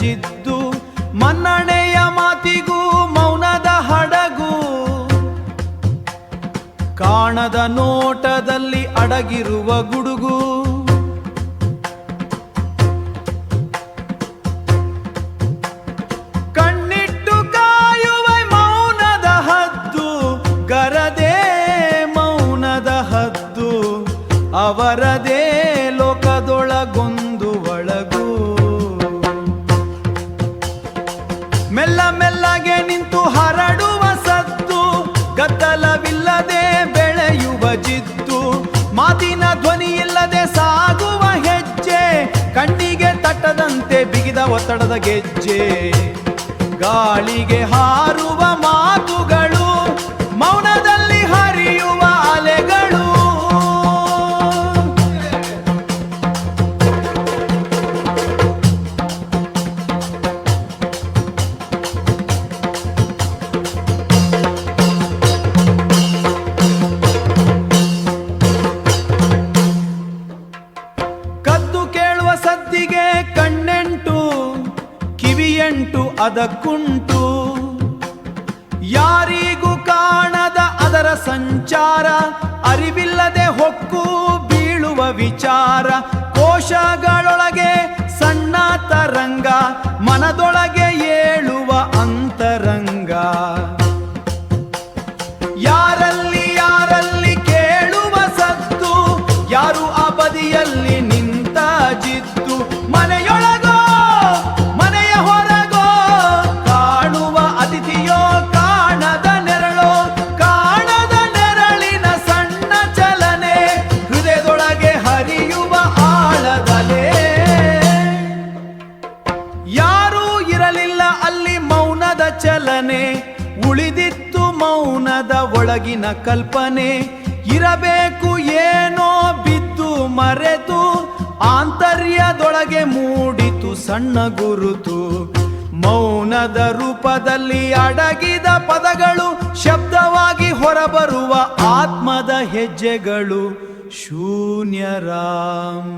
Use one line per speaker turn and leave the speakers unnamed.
ಜಿದ್ದು, ಮನ್ನಣೆಯ ಮಾತಿಗೂ ಮೌನದ ಹಡಗು, ಕಾಣದ ನೋಟದಲ್ಲಿ ಅಡಗಿರುವ ಗುಡುಗು, ಕಣ್ಣಿಟ್ಟು ಕಾಯುವ ಮೌನದ ಹದ್ದು, ಗರದೆ ಮೌನದ ಹದ್ದು, ಅವರದೇ ಲೋಕದೊಳಗೊಂದು ಒಳಗು. ಮೆಲ್ಲ ಮೆಲ್ಲಗೆ ನಿಂತು ಹರಡುವ ಸದ್ದು, ಗದ್ದಲವಿಲ್ಲದೆ ಬೆಳೆಯುವ ಜಿದ್ದು, ಮಾತಿನ ಧ್ವನಿ ಇಲ್ಲದೆ ಸಾಗುವ ಹೆಜ್ಜೆ, ಕಣ್ಣಿಗೆ ತಟ್ಟದಂತೆ ಬಿಗಿದ ಒತ್ತಡದ ಗೆಜ್ಜೆ, ಗಾಳಿಗೆ ಹಾರುವ ಮಾತುಗಳು, ಮೌನದಲ್ಲಿ ಹರಿಯುವ ಅಲೆಗಳು. ಕದ್ದು ಕೇಳುವ ಸದ್ದಿಗೆ ಕಣ್ಣೆಂಟು, ಕಿವಿಯೆಂಟು ಅದಕ್ಕುಂಟು, ಯಾರಿಗೂ ಕಾಣದ ಅದರ ಸಂಚಾರ, ಅರಿವಿಲ್ಲದೆ ಹೊಕ್ಕು ಬೀಳುವ ವಿಚಾರ, ಕೋಶಗಳೊಳಗೆ ಸಣ್ಣ ತರಂಗ, ಮನದೊಳಗೆ ಏಳುವ ಅಂತರಂಗ, ಯಾರಲ್ಲಿ ಯಾರಲ್ಲಿ ಕೇಳುವ ಸದ್ದು, ಯಾರು ಆ ಬದಿಯಲ್ಲಿ ನಿಂತ ಜಿದ್ದು, ಮನೆಯೊಳಗೋ ಮನೆಯ ಹೊರಗೋ, ಕಾಣುವ ಅತಿಥಿಯೋ ಕಾಣದ ನೆರಳೋ, ಕಾಣದ ನೆರಳಿನ ಸಣ್ಣ ಚಲನೆ, ಹೃದಯದೊಳಗೆ ಹರಿಯುವ ಆಳದಲೆ. ಯಾರೂ ಇರಲಿಲ್ಲ ಅಲ್ಲಿ ಮೌನದ ಚಲನೆ, ಉಳಿದಿತ್ತು ಮೌನದ ಒಳಗಿನ ಕಲ್ಪನೆ, ಇರಬೇಕು ಏನೋ ಬಿದ್ದು ಮರೆತು, ಆಂತರ್ಯದೊಳಗೆ ಮೂಡಿತು ಸಣ್ಣ ಗುರುತು, ಮೌನದ ರೂಪದಲ್ಲಿ ಅಡಗಿದ ಪದಗಳು, ಶಬ್ದವಾಗಿ ಹೊರಬರುವ ಆತ್ಮದ ಹೆಜ್ಜೆಗಳು, ಶೂನ್ಯರಾಮ್.